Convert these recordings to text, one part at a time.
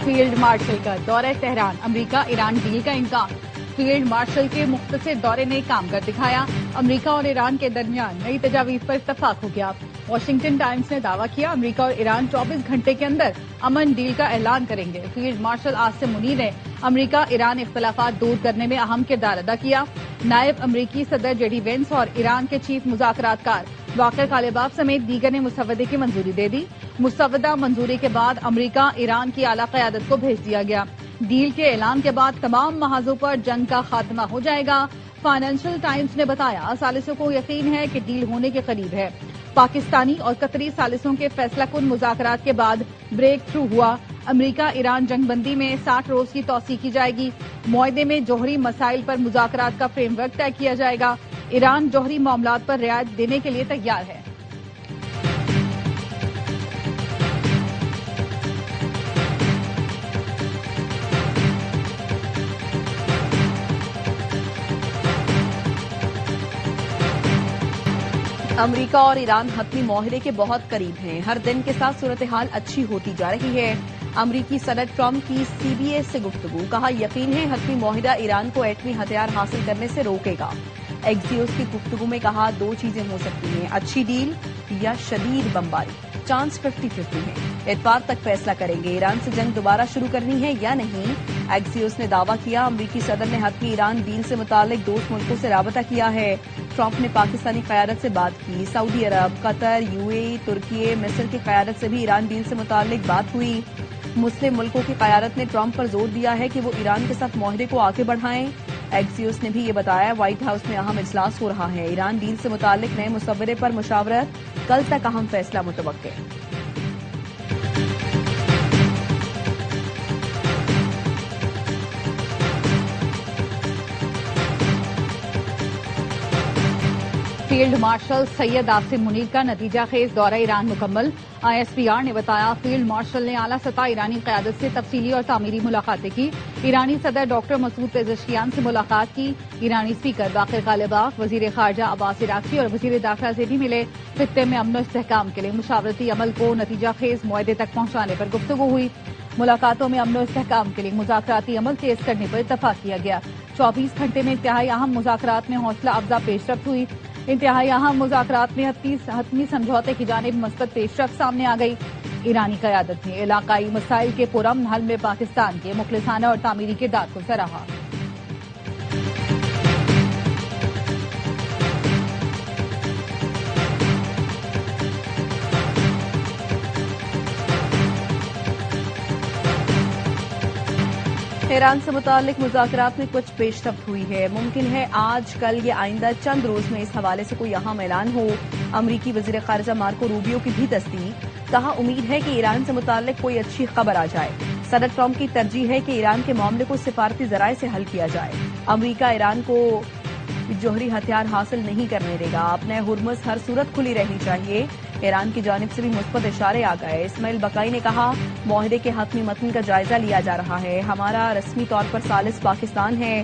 Field marshal کا دورہ Tehran, امریکہ Iran deal کا امکان۔ فیلڈ مارشل کے مختصر دورے نے کام کر دکھایا، امریکہ اور ایران کے درمیان نئی تجاویز پر اتفاق ہو گیا۔ واشنگٹن ٹائمز نے دعویٰ کیا امریکہ اور ایران 24 گھنٹے کے اندر امن ڈیل کا اعلان کریں گے۔ فیلڈ مارشل عاصم منیر نے امریکہ ایران اختلافات دور کرنے میں اہم کردار ادا کیا۔ نائب امریکی صدر جے ڈی وینس اور ایران کے چیف مذاکرات کار باقر کالباف سمیت دیگر نے مسودے کی منظوری دے دی۔ مسودہ منظوری کے بعد امریکہ ایران کی اعلیٰ قیادت کو بھیج دیا گیا۔ ڈیل کے اعلان کے بعد تمام محاذوں پر جنگ کا خاتمہ ہو جائے گا۔ فائنینشل ٹائمز نے بتایا ثالثوں کو یقین ہے کہ ڈیل ہونے کے قریب ہے۔ پاکستانی اور قطری ثالثوں کے فیصلہ کن مذاکرات کے بعد بریک تھرو ہوا۔ امریکہ ایران جنگ بندی میں 60 روز کی توسیع کی جائے گی۔ معاہدے میں جوہری مسائل پر مذاکرات کا فریم ورک طے کیا جائے گا۔ ایران جوہری معاملات پر رعایت دینے کے لیے تیار ہے۔ امریکہ اور ایران حتمی معاہدے کے بہت قریب ہیں۔ ہر دن کے ساتھ صورتحال اچھی ہوتی جا رہی ہے۔ امریکی صدر ٹرمپ کی سی بی ایس سے گفتگو، کہا یقین ہے حتمی معاہدہ ایران کو ایٹمی ہتھیار حاصل کرنے سے روکے گا۔ ایکسیوس کی گفتگو میں کہا دو چیزیں ہو سکتی ہیں، اچھی ڈیل یا شدید بمباری، چانس 50-50 ہے۔ اتوار تک فیصلہ کریں گے ایران سے جنگ دوبارہ شروع کرنی ہے یا نہیں۔ ایکسیوس نے دعویٰ کیا امریکی صدر نے حتمی ایران ڈیل سے متعلق دوست ملکوں سے رابطہ کیا ہے۔ ٹرمپ نے پاکستانی قیادت سے بات کی، سعودی عرب، قطر، یو اے ای، ترکی، مصر کی قیادت سے بھی ایران ڈیل سے متعلق بات ہوئی۔ مسلم ملکوں کی قیادت نے ٹرمپ پر زور دیا ہے کہ وہ ایران کے ساتھ معاہدے کو آگے بڑھائیں۔ ایکسیوس نے بھی یہ بتایا وائٹ ہاؤس میں اہم اجلاس ہو رہا ہے، ایران ڈیل سے متعلق نئے مسودے پر مشاورت، کل تک اہم فیصلہ متوقع۔ فیلڈ مارشل سید عاصم منیر کا نتیجہ خیز دورہ ایران مکمل۔ آئی ایس پی آر نے بتایا فیلڈ مارشل نے اعلیٰ سطح ایرانی قیادت سے تفصیلی اور تعمیری ملاقاتیں کی۔ ایرانی صدر ڈاکٹر مسعود پزشکیان سے ملاقات کی۔ ایرانی اسپیکر باقر کالباف، وزیر خارجہ عباس عراقچی اور وزیر داخلہ سے بھی ملے۔ خطے میں امن و استحکام کے لیے مشاورتی عمل کو نتیجہ خیز معاہدے تک پہنچانے پر گفتگو ہوئی۔ ملاقاتوں میں امن و استحکام کے لیے مذاکراتی عمل تیز کرنے پر اتفاق کیا گیا۔ 24 گھنٹے میں انتہائی اہم مذاکرات میں حوصلہ افزا پیش رفت ہوئی۔ انتہائی اہم مذاکرات میں حتمی سمجھوتے کی جانب مثبت پیش رفت سامنے آ گئی۔ ایرانی قیادت نے علاقائی مسائل کے پرامن حل میں پاکستان کے مخلصانہ اور تعمیری کردار کو سراہا۔ ایران سے متعلق مذاکرات میں کچھ پیش رفت ہوئی ہے، ممکن ہے آج کل یا آئندہ چند روز میں اس حوالے سے کوئی اہم اعلان ہو۔ امریکی وزیر خارجہ مارکو روبیو کی بھی تصدیق، کہا امید ہے کہ ایران سے متعلق کوئی اچھی خبر آ جائے۔ صدر ٹرمپ کی ترجیح ہے کہ ایران کے معاملے کو سفارتی ذرائع سے حل کیا جائے۔ امریکہ ایران کو جوہری ہتھیار حاصل نہیں کرنے دے گا، اپنے ہرمز ہر صورت کھلی رہنی چاہیے۔ ایران کی جانب سے بھی مثبت اشارے آ گئے۔ اسماعیل بقائی نے کہا معاہدے کے حتمی متن کا جائزہ لیا جا رہا ہے، ہمارا رسمی طور پر ثالث پاکستان ہے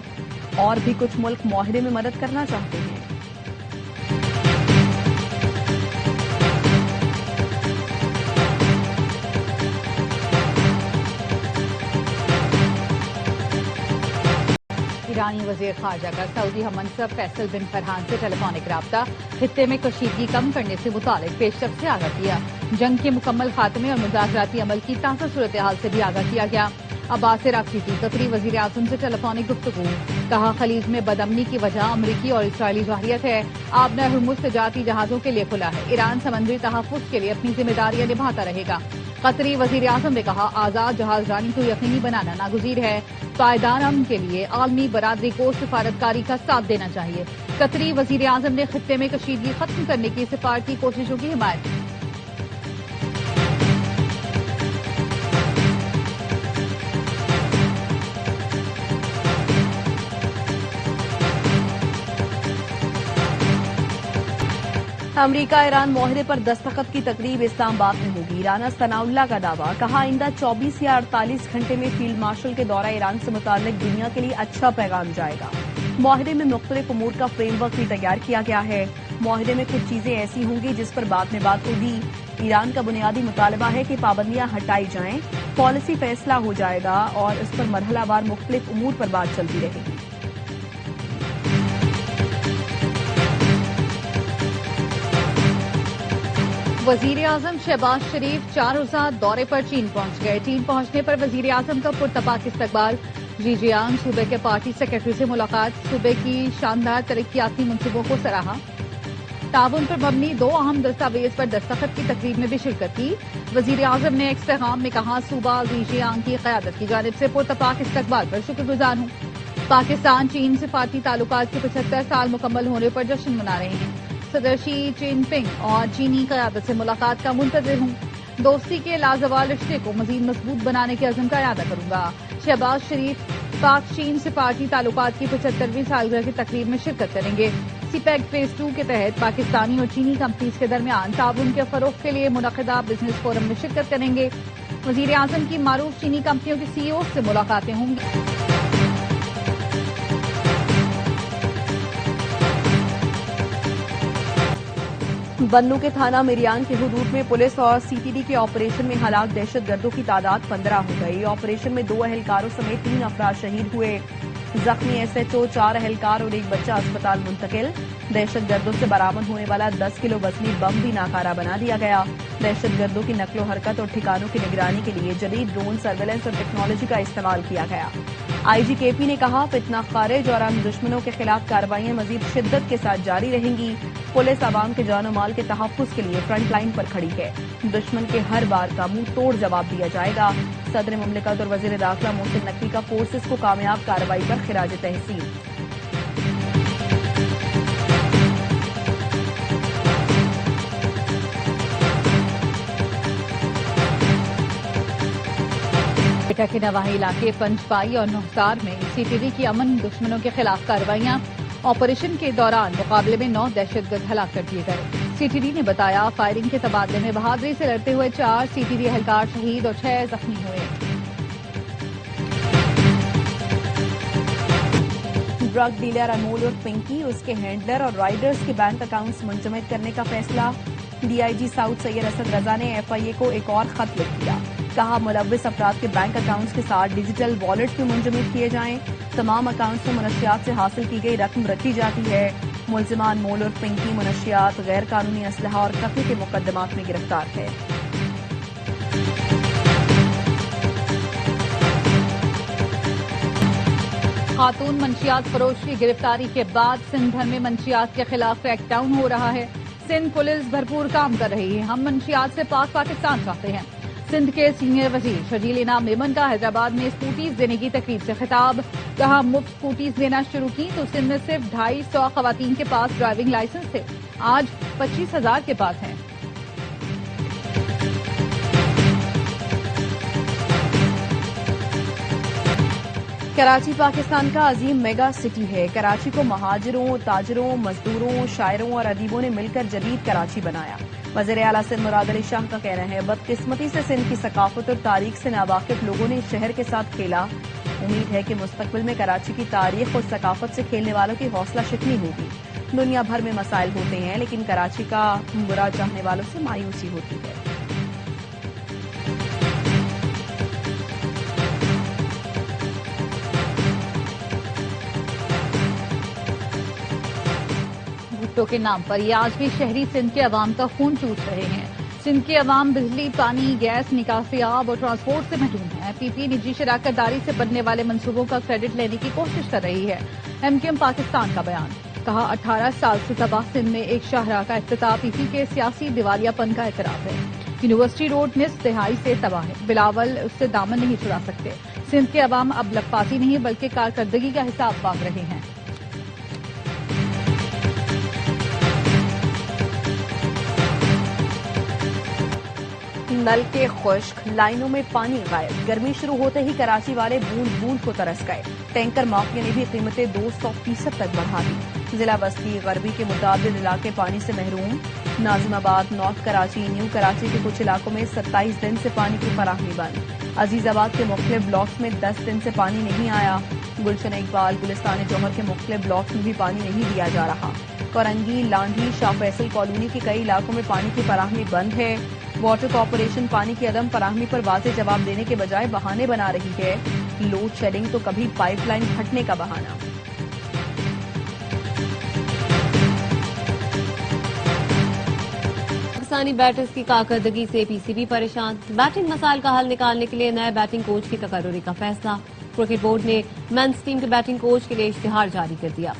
اور بھی کچھ ملک معاہدے میں مدد کرنا چاہتے ہیں۔ ایرانی وزیر خارجہ کا سعودی ہم منصب فیصل بن فرحان سے ٹیلی فونک رابطہ، خطے میں کشیدگی کم کرنے سے متعلق پیش رفت سے آگاہ کیا۔ جنگ کے مکمل خاتمے اور مذاکراتی عمل کی تازہ صورتحال سے بھی آگاہ کیا گیا۔ عباس عراقچی کی قطری وزیر اعظم سے ٹیلی فونک گفتگو، کہا خلیج میں بدامنی کی وجہ امریکی اور اسرائیلی جارحیت ہے، آبنہ ہرمز تجارتی جہازوں کے لیے کھلا ہے، ایران سمندری تحفظ کے لیے اپنی ذمہ داریاں نبھاتا رہے گا۔ قطری وزیر اعظم نے کہا آزاد جہاز رانی کو یقینی بنانا ناگزیر ہے، پائیدار امن کے لیے عالمی برادری کو سفارتکاری کا ساتھ دینا چاہیے۔ قطری وزیر اعظم نے خطے میں کشیدگی ختم کرنے کی سفارتی کوششوں کی حمایت کی۔ امریکہ ایران معاہدے پر دستخط کی تقریب اسلام آباد میں ہوگی۔ رانا ثناء اللہ کا دعویٰ، کہا آئندہ 24 یا 48 گھنٹے میں فیلڈ مارشل کے دورہ ایران سے متعلق دنیا کے لیے اچھا پیغام جائے گا۔ معاہدے میں مختلف امور کا فریم ورک بھی تیار کیا گیا ہے۔ معاہدے میں کچھ چیزیں ایسی ہوں گی جس پر بعد میں بات ہوگی۔ ایران کا بنیادی مطالبہ ہے کہ پابندیاں ہٹائی جائیں، پالیسی فیصلہ ہو جائے گا اور اس پر مرحلہ وار مختلف امور پر بات چلتی رہے گی۔ وزیر اعظم شہباز شریف 4 روزہ دورے پر چین پہنچ گئے۔ چین پہنچنے پر وزیر اعظم کا پرتپاک استقبال۔ جیجیانگ صوبے کے پارٹی سیکرٹری سے ملاقات، صوبے کی شاندار ترقیاتی منصوبوں کو سراہا۔ تعاون پر مبنی 2 اہم دستاویز پر دستخط کی تقریب میں بھی شرکت کی۔ وزیر اعظم نے ایک پیغام میں کہا، صوبہ زیجیانگ کی قیادت کی جانب سے پرتپاک استقبال پر شکر گزار ہوں۔ پاکستان چین سفارتی تعلقات کے 75 سال مکمل ہونے پر جشن منا رہے ہیں۔ صدر شی جن پنگ اور چینی قیادت سے ملاقات کا منتظر ہوں۔ دوستی کے لازوال رشتے کو مزید مضبوط بنانے کے عزم کا اعادہ کروں گا۔ شہباز شریف پاک چین سفارتی تعلقات کی 75ویں سالگرہ کی تقریب میں شرکت کریں گے۔ سی پیک فیز 2 کے تحت پاکستانی اور چینی کمپنیز کے درمیان تعاون کے فروغ کے لیے منعقدہ بزنس فورم میں شرکت کریں گے۔ وزیر اعظم کی معروف چینی کمپنیوں کے سی ای او سے ملاقاتیں ہوں گی۔ بنوں کے تھانہ میریان کے حدود میں پولیس اور سی ٹی ڈی کے آپریشن میں ہلاک دہشت گردوں کی تعداد 15 ہو گئی۔ آپریشن میں 2 اہلکاروں سمیت 3 افراد شہید ہوئے۔ زخمی ایس ایچ او، 4 اہلکار اور 1 بچہ اسپتال منتقل۔ دہشت گردوں سے برآمد ہونے والا 10 کلو وزنی بم بھی ناکارہ بنا دیا گیا۔ دہشت گردوں کی نقل و حرکت اور ٹھکانوں کی نگرانی کے لیے جدید ڈرون سرویلنس اور ٹیکنالوجی کا استعمال کیا گیا۔ آئی جی کے پی نے کہا، فتنہ خارج اور ہم دشمنوں کے خلاف کارروائیاں مزید شدت کے ساتھ جاری رہیں گی۔ پولیس عوام کے جان و مال کے تحفظ کے لیے فرنٹ لائن پر کھڑی ہے۔ دشمن کے ہر بار کا منہ توڑ جواب دیا جائے گا۔ صدر مملکت اور وزیر داخلہ محسن نقوی کا فورسز کو کامیاب کارروائی پر خراج تحسین۔ کوئٹہ کے نواحی علاقے پنجپائی اور نوحسار میں سی ٹی ڈی کی امن دشمنوں کے خلاف کارروائیاں۔ آپریشن کے دوران مقابلے میں 9 دہشت گرد ہلاک کر دیے گئے۔ سی ٹی ڈی نے بتایا، فائرنگ کے تبادلے میں بہادری سے لڑتے ہوئے 4 سی ٹی ڈی اہلکار شہید اور 6 زخمی ہوئے۔ ڈرگ ڈیلر انمول اور پنکی، اس کے ہینڈلر اور رائڈرز کے بینک اکاؤنٹس منجمد کرنے کا فیصلہ۔ ڈی آئی جی ساؤتھ سید اسد رضا نے ایف آئی اے کو ایک اور خط لکھ دیا۔ کہا، ملوث افراد کے بینک اکاؤنٹس کے ساتھ ڈیجیٹل والیٹس بھی منجمد کیے جائیں۔ تمام اکاؤنٹس میں منشیات سے حاصل کی گئی رقم رکھی جاتی ہے۔ ملزمان مول اور پنکی منشیات، غیر قانونی اسلحہ اور قتل کے مقدمات میں گرفتار ہے۔ خاتون منشیات فروش کی گرفتاری کے بعد سندھ بھر میں منشیات کے خلاف کریک ڈاؤن ہو رہا ہے۔ سندھ پولیس بھرپور کام کر رہی ہے۔ ہم منشیات سے پاک پاکستان چاہتے ہیں۔ سندھ کے سینئر وزیر شرجیل انعام میمن کا حیدرآباد میں اسکوٹیز دینے کی تقریب سے خطاب۔ کہا، مفت اسکوٹیز دینا شروع کی تو سندھ میں صرف 250 خواتین کے پاس ڈرائیونگ لائسنس تھے، آج 25,000 کے پاس ہیں۔ کراچی پاکستان کا عظیم میگا سٹی ہے۔ کراچی کو مہاجروں، تاجروں، مزدوروں، شاعروں اور ادیبوں نے مل کر جدید کراچی بنایا۔ وزیر اعلیٰ سندھ مراد علی شاہ کا کہنا ہے، بدقسمتی سے سندھ کی ثقافت اور تاریخ سے ناواقف لوگوں نے شہر کے ساتھ کھیلا۔ امید ہے کہ مستقبل میں کراچی کی تاریخ اور ثقافت سے کھیلنے والوں کی حوصلہ شکنی ہوگی۔ دنیا بھر میں مسائل ہوتے ہیں، لیکن کراچی کا برا چاہنے والوں سے مایوسی ہوتی ہے۔ بھٹو کے نام پر یہ آج بھی شہری سندھ کے عوام کا خون چوس رہے ہیں۔ سندھ کے عوام بجلی، پانی، گیس، نکاسی آب اور ٹرانسپورٹ سے محروم ہیں۔ پی پی نجی شراکت داری سے بننے والے منصوبوں کا کریڈٹ لینے کی کوشش کر رہی ہے۔ ایم کیو ایم پاکستان کا بیان۔ کہا، 18 سال سے تباہ سندھ میں ایک شاہراہ کا افتتاح پی پی کے سیاسی دیوالیہ پن کا اعتراف ہے۔ یونیورسٹی روڈ نصف دہائی سے تباہ ہے، بلاول اس سے دامن نہیں چھڑا سکتے۔ سندھ کے عوام اب لکپاسی نہیں بلکہ کارکردگی کا حساب مانگ رہے ہیں۔ نل کے خشک، لائنوں میں پانی غائب۔ گرمی شروع ہوتے ہی کراچی والے بوند بوند کو ترس گئے۔ ٹینکر مافیا نے بھی قیمتیں 200% تک بڑھا دی۔ ضلع بستی غربی کے متعدد علاقے پانی سے محروم۔ ناظم آباد، نارتھ کراچی، نیو کراچی کے کچھ علاقوں میں 27 دن سے پانی کی فراہمی بند۔ عزیز آباد کے مختلف بلاکس میں 10 دن سے پانی نہیں آیا۔ گلشن اقبال گلستان جوہر کے مختلف بلاکس میں بھی پانی نہیں دیا جا رہا۔ کورنگی، لانڈھی، شاہ فیصل کالونی کے کئی علاقوں میں پانی کی فراہمی بند ہے۔ واٹر کارپوریشن پانی کی عدم فراہمی پر واضح جواب دینے کے بجائے بہانے بنا رہی ہے۔ لوڈ شیڈنگ تو کبھی پائپ لائن پھٹنے کا بہانہ۔ پاکستانی بیٹرز کی کارکردگی سے پی سی بی پریشان، بیٹنگ مسائل کا حل نکالنے کے لیے نئے بیٹنگ کوچ کی تقرری کا فیصلہ۔ کرکٹ بورڈ نے مینس ٹیم کے بیٹنگ کوچ کے لیے اشتہار جاری کر دیا۔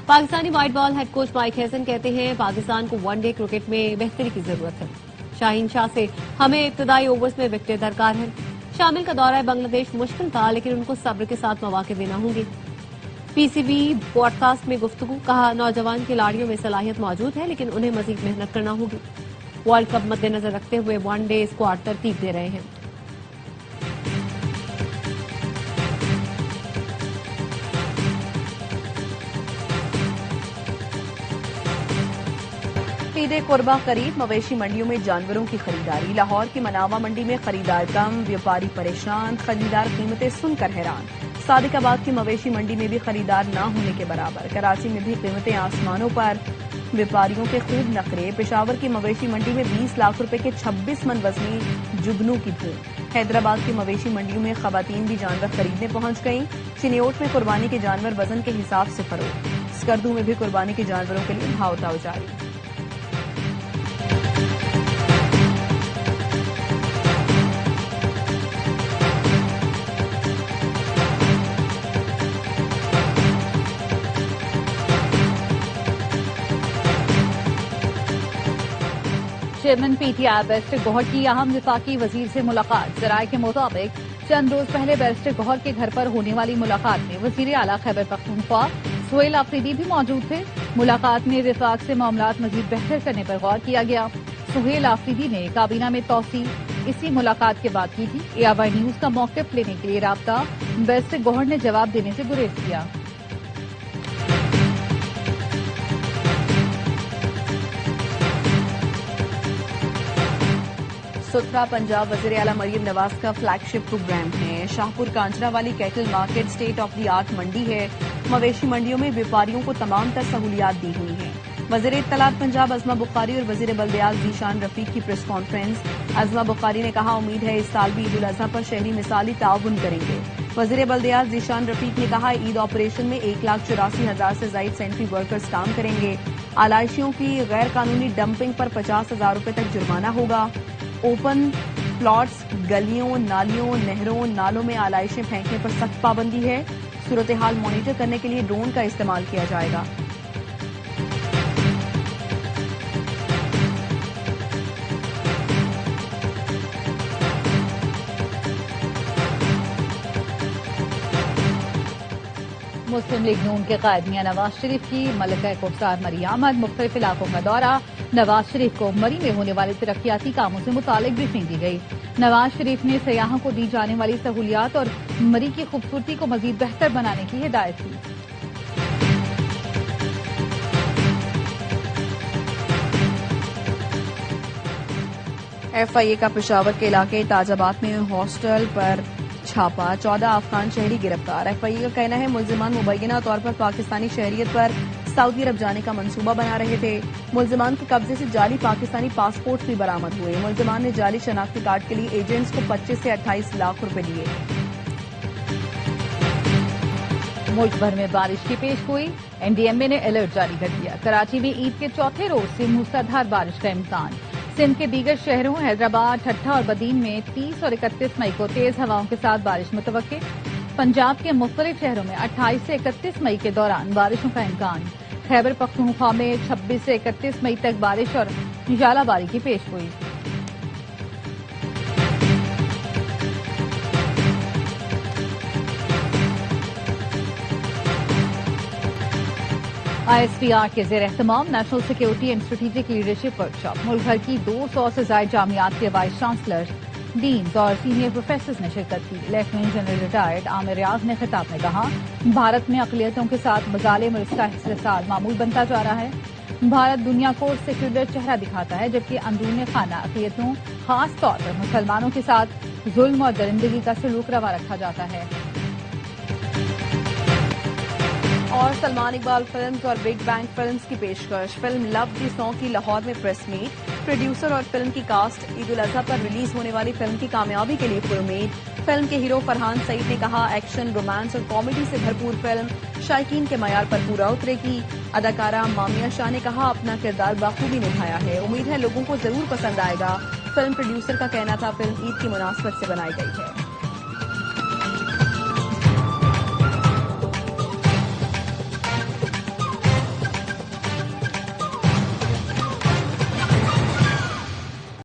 Pakistani white ball head coach mic ہیسن کہتے ہیں پاکستان کو ون ڈے کرکٹ میں بہتری کی ضرورت ہے۔ شاہین شاہ سے ہمیں ابتدائی اوورز میں وکٹیں درکار ہیں۔ شامل کا دورہ بنگلہ دیش مشکل تھا لیکن ان کو صبر کے ساتھ مواقع دینا ہوں گے۔ پی سی بی پوڈ کاسٹ میں گفتگو، کہا نوجوان کھلاڑیوں میں صلاحیت موجود ہے لیکن انہیں مزید محنت کرنا ہوگی۔ ورلڈ کپ مد نظر رکھتے ہوئے ون ڈے اسکواڈ ترتیب دے رہے ہیں۔ عید قربہ قریب، مویشی منڈیوں میں جانوروں کی خریداری۔ لاہور کی مناوا منڈی میں خریدار کم، ویاپاری پریشان، خریدار قیمتیں سن کر حیران۔ صادق آباد کی مویشی منڈی میں بھی خریدار نہ ہونے کے برابر، کراچی میں بھی قیمتیں آسمانوں پر، ویاپاریوں کے خوب نخرے۔ پشاور کی مویشی منڈی میں 20 لاکھ روپے کے 26 من وزنی جگنوں کی دھوم۔ حیدرآباد کی مویشی منڈیوں میں خواتین بھی جانور خریدنے پہنچ گئیں۔ چنیوٹ میں قربانی کے جانور وزن کے حساب سے فروخت۔ اسکردو میں بھی قربانی کے جانوروں کے لیے بھاؤ تاؤ جاری۔ چیئرمین پی ٹی آئی بیرسٹر گوہر کی اہم وفاقی وزیر سے ملاقات۔ ذرائع کے مطابق چند روز پہلے بیرسٹر گوہر کے گھر پر ہونے والی ملاقات میں وزیر اعلیٰ خیبر پختونخوا سہیل آفریدی بھی موجود تھے۔ ملاقات میں وفاق سے معاملات مزید بہتر کرنے پر غور کیا گیا۔ سہیل آفریدی نے کابینہ میں توسیع اسی ملاقات کے بعد کی تھی۔ ARY نیوز کا موقف لینے کے لیے رابطہ بیرسٹر گوہر نے جواب دینے سے گریز کیا۔ ستھرا پنجاب وزیر اعلیٰ مریم نواز کا فلیگ شپ پروگرام ہے۔ شاہپور کانجرا والی cattle market state of the art منڈی ہے۔ مویشی منڈیوں میں ویاپاریوں کو تمام تر سہولیات دی ہوئی ہیں۔ وزیر اطلاعات پنجاب عظمہ بخاری اور وزیر بلدیات ذیشان رفیق کی پریس کانفرنس۔ عظمہ بخاری نے کہا امید ہے اس سال بھی عید الاضحیٰ پر شہری مثالی تعاون کریں گے۔ وزیر بلدیات ذیشان رفیق نے کہا عید آپریشن میں 1,84,000 سے زائد سینٹری ورکرز کام کریں گے۔ آلائشیوں کی غیر قانونی ڈمپنگ پر 50,000 روپے تک جرمانہ ہوگا۔ اوپن پلاٹس، گلیوں، نالیوں، نہروں، نالوں میں آلائشیں پھینکنے پر سخت پابندی ہے۔ صورتحال مانیٹر کرنے کے لیے ڈرون کا استعمال کیا جائے گا۔ مسلم لیگ نون کے قائد میاں نواز شریف کی ملکہ کوثر مری احمد مختلف علاقوں کا دورہ۔ نواز شریف کو مری میں ہونے والے ترقیاتی کاموں سے متعلق بریفنگ دی گئی۔ نواز شریف نے سیاحوں کو دی جانے والی سہولیات اور مری کی خوبصورتی کو مزید بہتر بنانے کی ہدایت کی۔ FIA کا پشاور کے علاقے تاج آباد میں ہاسٹل پر چھاپا، 14 افغان شہری گرفتار۔ FIA کا کہنا ہے ملزمان مبینہ طور پر پاکستانی شہریت پر سعودی عرب جانے کا منصوبہ بنا رہے تھے۔ ملزمان کے قبضے سے جعلی پاکستانی پاسپورٹ بھی برآمد ہوئے۔ ملزمان نے جعلی شناختی کارڈ کے لیے ایجنٹس کو 25 سے 28 لاکھ روپے دیے۔ ملک بھر میں بارش کی پیش گوئی، NDMA نے الرٹ جاری کر دیا۔ کراچی میں عید کے چوتھے روز سے موسلادھار بارش کا امکان۔ سندھ کے دیگر شہروں حیدرآباد، ٹھٹھہ اور بدین میں 30 اور 31 مئی کو تیز ہواؤں کے ساتھ بارش متوقع۔ پنجاب کے مختلف شہروں میں 28 سے 31 مئی کے دوران بارشوں کا امکان۔ خیبر پختونخوا میں 26 سے 31 مئی تک بارش اور ژالہ باری کی پیش گوئی۔ ISPR کے زیر اہتمام national security and strategic leadership workshop. ملک بھر کی 200 سے زائد جامعات کے وائس چانسلر، ڈینز اور سینئر پروفیسرز نے شرکت کی۔ Lieutenant general retired Aamir Riaz نے خطاب میں کہا بھارت میں اقلیتوں کے ساتھ مظالم اور اس کا استحصال معمول بنتا جا رہا ہے۔ بھارت دنیا کو سیکولر چہرہ دکھاتا ہے جبکہ اندرون خانہ اقلیتوں خاص طور پر مسلمانوں کے ساتھ ظلم اور درندگی کا سلوک روا رکھا جاتا ہے۔ اور سلمان اقبال فلمز اور بگ بینگ فلمز کی پیشکش. فلم لو دی سانگ کی لاہور میں پریس میٹ. پروڈیوسر اور فلم کی کاسٹ عید الاضحیٰ پر ریلیز ہونے والی فلم کی کامیابی کے لیے پر امید. فلم کے ہیرو فرحان سعید نے کہا ایکشن، رومانس اور کامیڈی سے بھرپور فلم شائقین کے معیار پر پورا اترے گی. اداکارہ مامیہ شاہ نے کہا اپنا کردار بخوبی نبھایا ہے، امید ہے لوگوں کو ضرور پسند آئے گا. فلم پروڈیوسر کا کہنا تھا فلم عید کی مناسبت سے بنائی گئی ہے.